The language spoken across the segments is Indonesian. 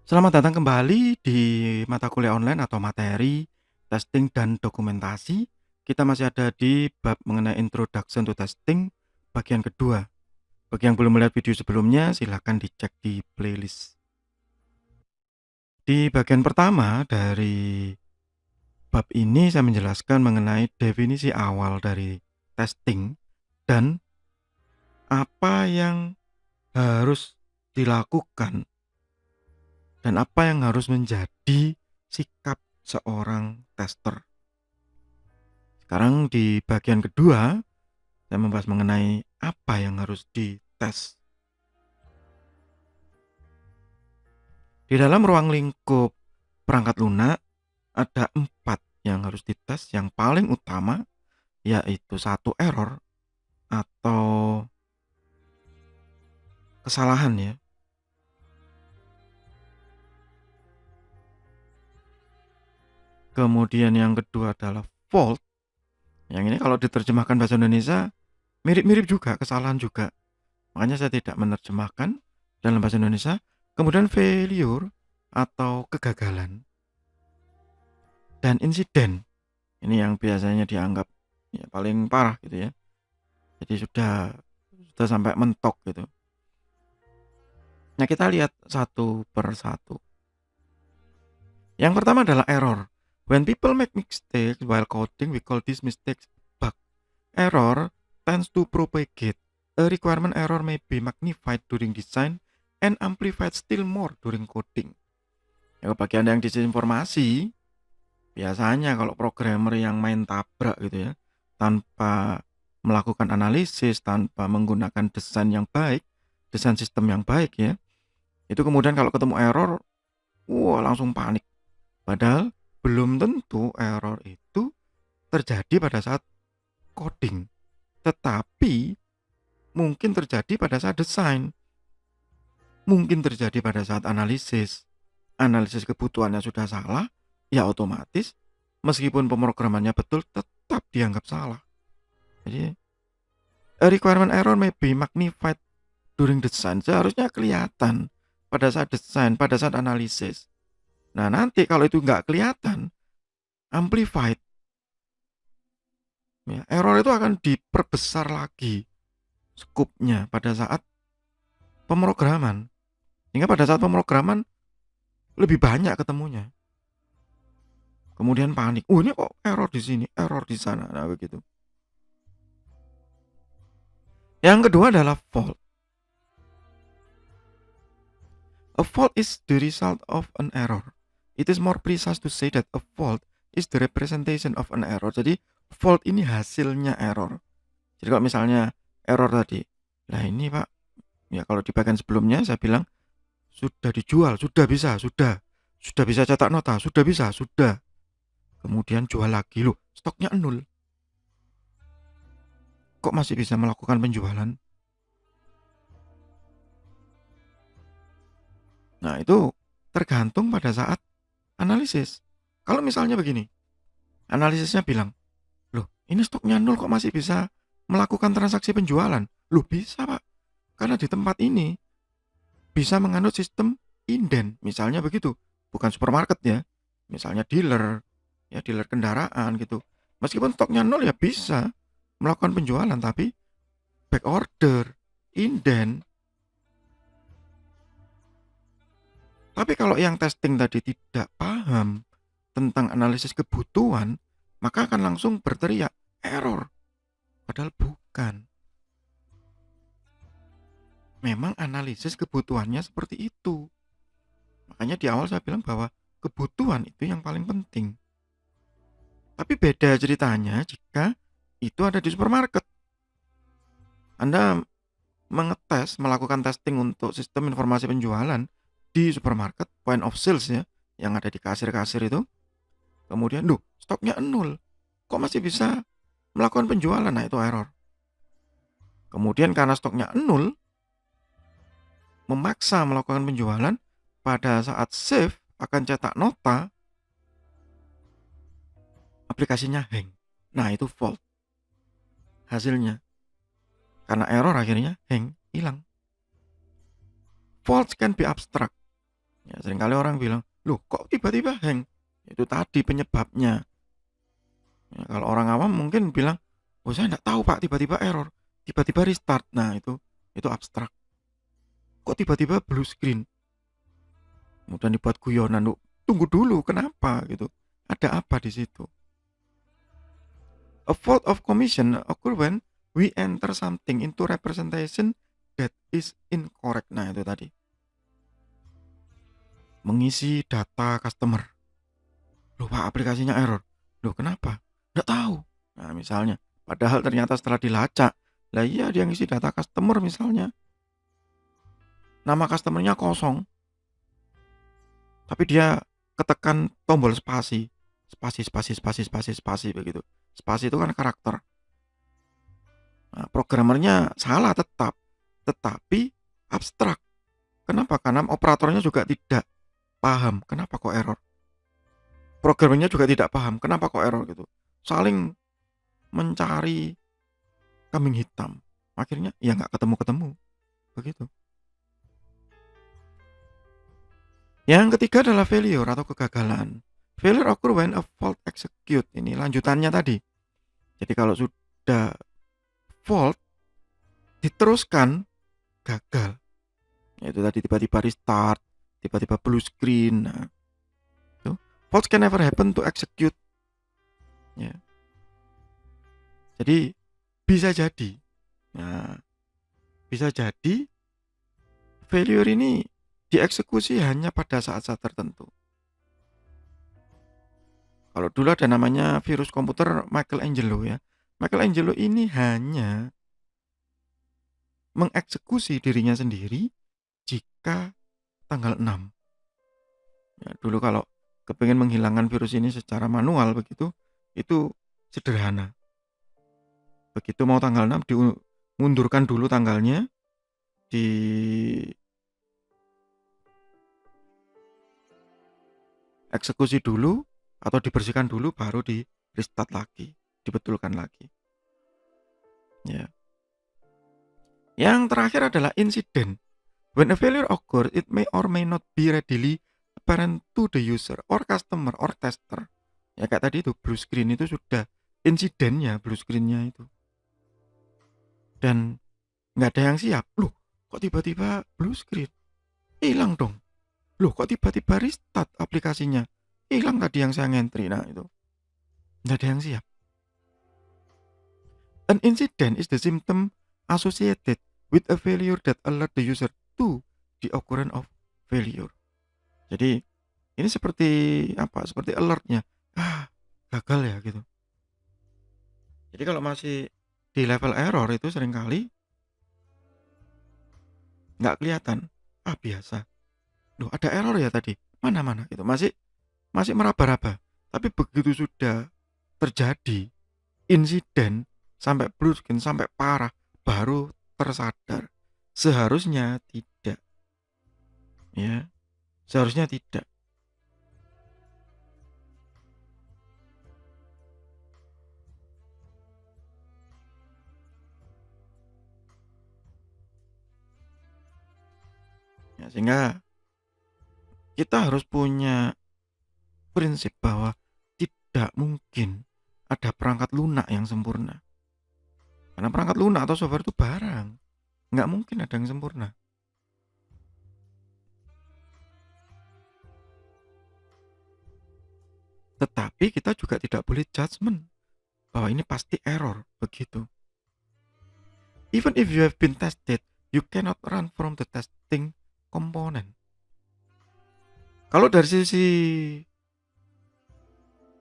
Selamat datang kembali di mata kuliah online atau materi testing dan dokumentasi. Kita masih ada di bab mengenai Introduction to Testing bagian kedua. Bagi yang belum melihat video sebelumnya, silahkan dicek di playlist. Di bagian pertama dari bab ini saya menjelaskan mengenai definisi awal dari testing dan apa yang harus dilakukan dan apa yang harus menjadi sikap seorang tester. Sekarang di bagian kedua, saya membahas mengenai apa yang harus dites. Di dalam ruang lingkup perangkat lunak, ada 4 yang harus dites. Yang paling utama yaitu satu error atau kesalahan ya. Kemudian yang kedua adalah fault. Yang ini kalau diterjemahkan bahasa Indonesia mirip-mirip juga, kesalahan juga. Makanya saya tidak menerjemahkan dalam bahasa Indonesia. Kemudian failure atau kegagalan. Dan insiden. Ini yang biasanya dianggap ya paling parah gitu ya. Jadi sudah sampai mentok gitu. Nah, kita lihat satu per satu. Yang pertama adalah error. When people make mistakes while coding, we call these mistakes bug. Error tends to propagate. A requirement error may be magnified during design and amplified still more during coding. Ya, bagi Anda yang disinformasi, biasanya kalau programmer yang main tabrak gitu ya, tanpa melakukan analisis, tanpa menggunakan desain yang baik, desain sistem yang baik ya, itu kemudian kalau ketemu error, wah langsung panik. Padahal belum tentu error itu terjadi pada saat coding, tetapi mungkin terjadi pada saat desain, mungkin terjadi pada saat analisis. Analisis kebutuhannya sudah salah, ya otomatis meskipun pemrogramannya betul tetap dianggap salah. Jadi a requirement error may be magnified during design. Seharusnya kelihatan pada saat desain, pada saat analisis. Nah nanti kalau itu nggak kelihatan, amplified, ya, error itu akan diperbesar lagi skupnya pada saat pemrograman. Sehingga pada saat pemrograman lebih banyak ketemunya. Kemudian panik. Ini kok error di sini, error di sana. Nah, begitu. Yang kedua adalah fault. A fault is the result of an error. It is more precise to say that a fault is the representation of an error. Jadi fault ini hasilnya error. Jadi kalau misalnya error tadi, lah ini Pak, ya kalau di bagian sebelumnya saya bilang sudah dijual, sudah bisa cetak nota, sudah. Kemudian jual lagi, loh stoknya nol. Kok masih bisa melakukan penjualan? Nah itu tergantung pada saat analisis. Kalau misalnya begini, analisisnya bilang, loh ini stoknya nol kok masih bisa melakukan transaksi penjualan? Loh bisa Pak, karena di tempat ini bisa menganut sistem inden, misalnya begitu. Bukan supermarket ya, misalnya dealer, ya dealer kendaraan gitu. Meskipun stoknya nol ya bisa melakukan penjualan, tapi back order, inden. Tapi kalau yang testing tadi tidak paham tentang analisis kebutuhan, maka akan langsung berteriak error. Padahal bukan. Memang analisis kebutuhannya seperti itu. Makanya di awal saya bilang bahwa kebutuhan itu yang paling penting. Tapi beda ceritanya jika itu ada di supermarket. Anda melakukan testing untuk sistem informasi penjualan di supermarket, point of sales ya, yang ada di kasir-kasir itu. Kemudian, duh, stoknya nol. Kok masih bisa melakukan penjualan? Nah, itu error. Kemudian karena stoknya nol, memaksa melakukan penjualan, pada saat save akan cetak nota, aplikasinya hang. Nah, itu fault. Hasilnya. Karena error akhirnya hang, hilang. Faults can be abstract. Ya seringkali orang bilang, "Loh kok tiba-tiba hang?" Itu tadi penyebabnya. Ya, kalau orang awam mungkin bilang, "Oh saya nggak tahu Pak, tiba-tiba error, tiba-tiba restart." Nah itu abstrak. Kok tiba-tiba blue screen? Kemudian dibuat guyonan, "Loh, tunggu dulu kenapa?" gitu. Ada apa di situ? A fault of commission occur when we enter something into representation that is incorrect. Nah, itu tadi. Mengisi data customer. Loh, Pak, aplikasinya error. Loh, kenapa? Nggak tahu. Nah, misalnya. Padahal ternyata setelah dilacak, lah iya dia ngisi data customer misalnya. Nama customernya kosong. Tapi dia ketekan tombol spasi. Spasi begitu. Spasi itu kan karakter. Nah, programmernya salah tetap. Tetapi abstrak. Kenapa? Karena operatornya juga tidak paham. Kenapa kok error? Programmernya juga tidak paham. Kenapa kok error gitu? Saling mencari kambing hitam. Akhirnya ya nggak ketemu-ketemu. Begitu. Yang ketiga adalah failure atau kegagalan. Failure occur when a fault execute. Ini lanjutannya tadi. Jadi kalau sudah fault diteruskan gagal. Itu tadi tiba-tiba restart, tiba-tiba blue screen. Nah, itu. Faults can never happen to execute. Ya. Jadi bisa jadi. Nah, bisa jadi failure ini dieksekusi hanya pada saat-saat tertentu. Kalau dulu ada namanya virus komputer Michelangelo ya. Michelangelo ini hanya mengeksekusi dirinya sendiri jika tanggal 6. Ya, dulu kalau kepingin menghilangkan virus ini secara manual begitu, itu sederhana. Begitu mau tanggal 6 dimundurkan dulu tanggalnya, dieksekusi dulu atau dibersihkan dulu baru di restart lagi, dibetulkan lagi. Ya. Yang terakhir adalah insiden. When a failure occurs, it may or may not be readily apparent to the user or customer or tester. Ya kayak tadi itu blue screen itu sudah insidennya blue screennya itu. Dan nggak ada yang siap. Loh, kok tiba-tiba blue screen? Hilang dong. Loh, kok tiba-tiba restart aplikasinya? Hilang tadi yang saya ngentri. Nah, itu. Nggak ada yang siap. An incident is the symptom associated with a failure that alert the user to the occurrence of failure. Jadi, ini seperti apa? Seperti alertnya. Ah, gagal ya gitu. Jadi kalau masih di level error itu seringkali nggak kelihatan. Ah, biasa. Loh, ada error ya tadi. Mana-mana gitu. Masih meraba-raba. Tapi begitu sudah terjadi insiden sampai blue screen sampai parah baru tersadar. Seharusnya tidak. Ya, seharusnya tidak. Ya, sehingga kita harus punya prinsip bahwa tidak mungkin ada perangkat lunak yang sempurna. Karena perangkat lunak atau software itu barang. Nggak mungkin ada yang sempurna. Tetapi kita juga tidak boleh judgement bahwa ini pasti error, begitu. Even if you have been tested, you cannot run from the testing component. Kalau dari sisi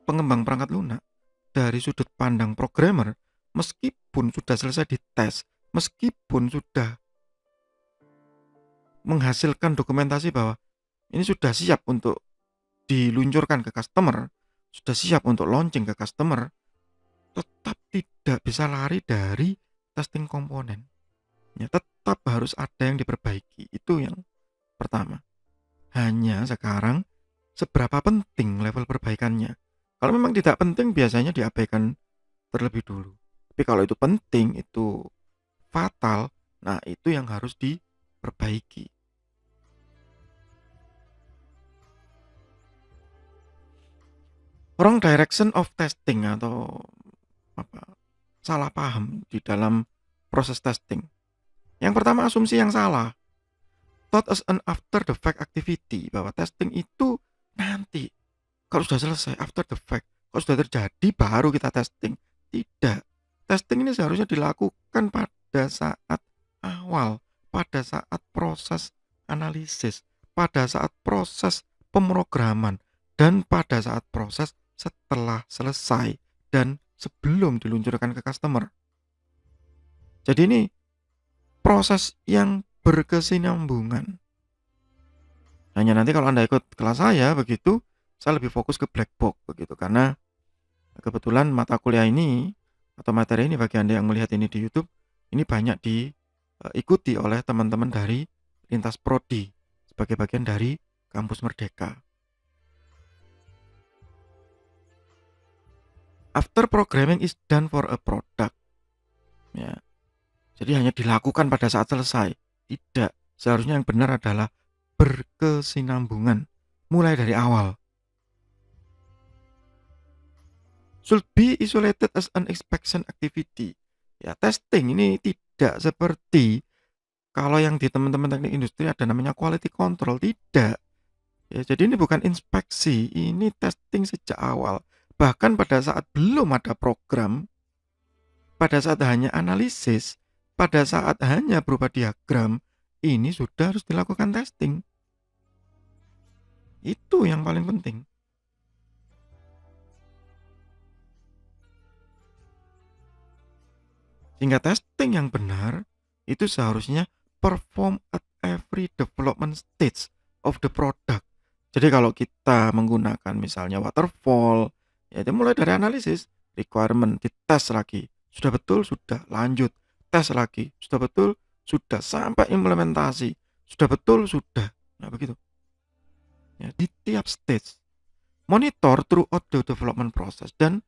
pengembang perangkat lunak, dari sudut pandang programmer, meskipun sudah selesai dites, meskipun sudah menghasilkan dokumentasi bahwa ini sudah siap untuk diluncurkan ke customer, sudah siap untuk launching ke customer, tetap tidak bisa lari dari testing komponen. Ya, tetap harus ada yang diperbaiki. Itu yang pertama. Hanya sekarang seberapa penting level perbaikannya. Kalau memang tidak penting biasanya diabaikan terlebih dulu. Tapi kalau itu penting, itu fatal, nah itu yang harus diperbaiki. wrong direction of testing atau apa, salah paham di dalam proses testing. Yang pertama, asumsi yang salah. Thought as an after the fact activity, bahwa testing itu nanti kalau sudah selesai, after the fact, kalau sudah terjadi baru kita testing. Tidak. Testing ini seharusnya dilakukan pada saat awal, pada saat proses analisis, pada saat proses pemrograman, dan pada saat proses setelah selesai dan sebelum diluncurkan ke customer. Jadi ini proses yang berkesinambungan. Hanya nanti kalau Anda ikut kelas saya begitu, saya lebih fokus ke black box begitu, karena kebetulan mata kuliah ini atau materi ini bagi Anda yang melihat ini di YouTube, ini banyak diikuti oleh teman-teman dari lintas prodi sebagai bagian dari Kampus Merdeka. After programming is done for a product. Ya. Jadi hanya dilakukan pada saat selesai. Tidak. Seharusnya yang benar adalah berkesinambungan. Mulai dari awal. Should be isolated as an inspection activity. Ya, testing ini tidak seperti kalau yang di teman-teman teknik industri ada namanya quality control. Tidak. Ya, jadi ini bukan inspeksi, ini testing sejak awal. Bahkan pada saat belum ada program, pada saat hanya analisis, pada saat hanya berupa diagram, ini sudah harus dilakukan testing. Itu yang paling penting. Sehingga testing yang benar itu seharusnya perform at every development stage of the product. Jadi kalau kita menggunakan misalnya waterfall, ya itu mulai dari analisis, requirement, dites lagi. Sudah betul, sudah lanjut. Tes lagi, sudah betul, sudah sampai implementasi. Sudah betul, sudah. Nah begitu. Ya, di tiap stage. Monitor throughout the development process dan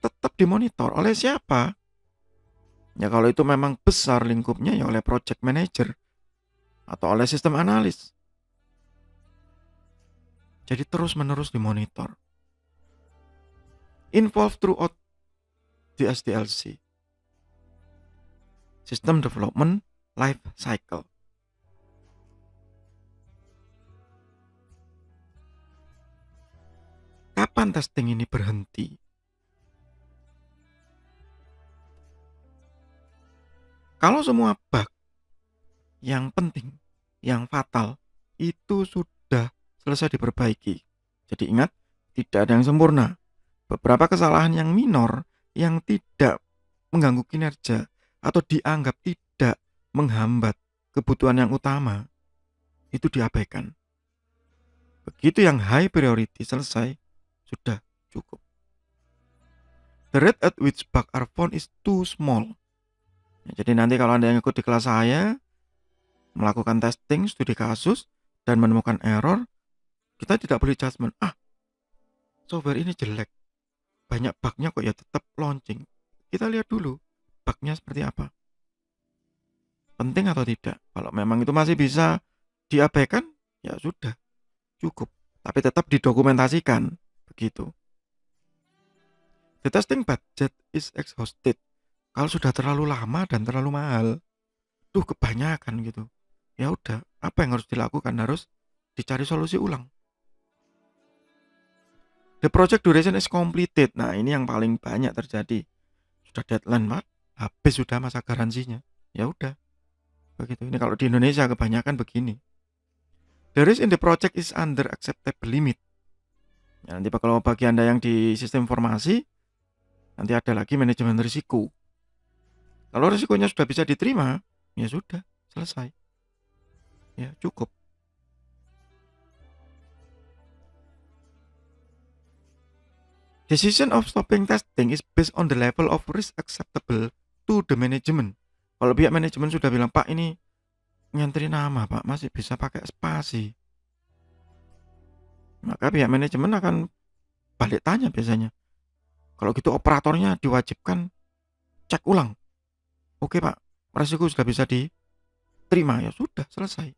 tetap dimonitor oleh siapa? Ya kalau itu memang besar lingkupnya ya oleh project manager atau oleh sistem analis. Jadi terus-menerus dimonitor. Involve throughout the SDLC. System Development Life Cycle. Kapan testing ini berhenti? Kalau semua bug yang penting, yang fatal, itu sudah selesai diperbaiki. Jadi ingat, tidak ada yang sempurna. Beberapa kesalahan yang minor, yang tidak mengganggu kinerja, atau dianggap tidak menghambat kebutuhan yang utama, itu diabaikan. Begitu yang high priority selesai, sudah cukup. The rate at which bugs are found is too small. Ya, jadi nanti kalau Anda yang ikut di kelas saya, melakukan testing, studi kasus, dan menemukan error, kita tidak boleh judgement. Software ini jelek, banyak bugnya kok ya tetap launching. Kita lihat dulu bugnya seperti apa. Penting atau tidak? Kalau memang itu masih bisa diabaikan, ya sudah, cukup. Tapi tetap didokumentasikan, begitu. The testing budget is exhausted. Kalau sudah terlalu lama dan terlalu mahal, kebanyakan gitu. Ya udah, apa yang harus dilakukan? Harus dicari solusi ulang. The project duration is completed. Nah, ini yang paling banyak terjadi. Sudah deadline, Pak. Habis sudah masa garansinya. Ya udah. Begitu. Ini kalau di Indonesia kebanyakan begini. The risk in the project is under acceptable limit. Ya, nanti kalau bagi Anda yang di sistem informasi, nanti ada lagi manajemen risiko. Kalau risikonya sudah bisa diterima, ya sudah, selesai. Ya, cukup. Decision of stopping testing is based on the level of risk acceptable to the management. Kalau pihak manajemen sudah bilang, Pak ini ngantri nama Pak, masih bisa pakai spasi, maka pihak manajemen akan balik tanya biasanya. Kalau gitu operatornya diwajibkan cek ulang. Oke Pak, resiko sudah bisa diterima, ya sudah, selesai.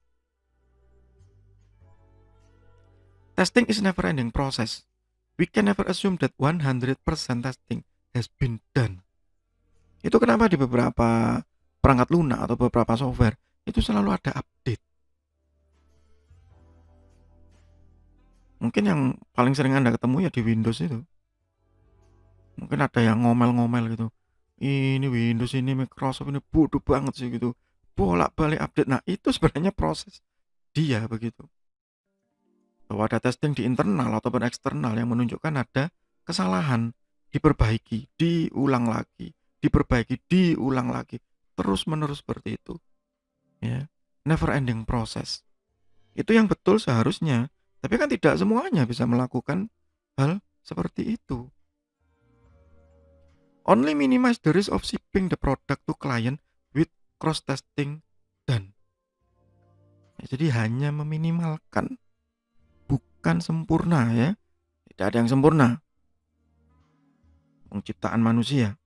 Testing is never ending process. We can never assume that 100% testing has been done. Itu kenapa di beberapa perangkat lunak atau beberapa software itu selalu ada update. Mungkin yang paling sering Anda ketemu ya di Windows itu. Mungkin ada yang ngomel-ngomel gitu. Ini Windows, ini Microsoft, ini bodoh banget sih gitu. Bolak-balik update. Nah, itu sebenarnya proses dia begitu. Bahwa ada testing di internal ataupun eksternal yang menunjukkan ada kesalahan, diperbaiki, diulang lagi, diperbaiki, diulang lagi. Terus-menerus seperti itu. Ya. Never ending process. Itu yang betul seharusnya. Tapi kan tidak semuanya bisa melakukan hal seperti itu. Only minimize the risk of shipping the product to client with cross-testing done. Ya, jadi hanya meminimalkan, bukan sempurna ya. Tidak ada yang sempurna. Penciptaan manusia.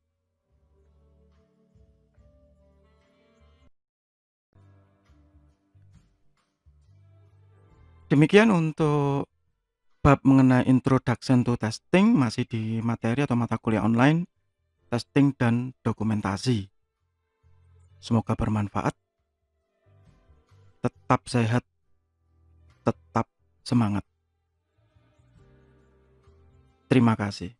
Demikian untuk bab mengenai introduction to testing, masih di materi atau mata kuliah online, testing dan dokumentasi. Semoga bermanfaat. Tetap sehat, tetap semangat. Terima kasih.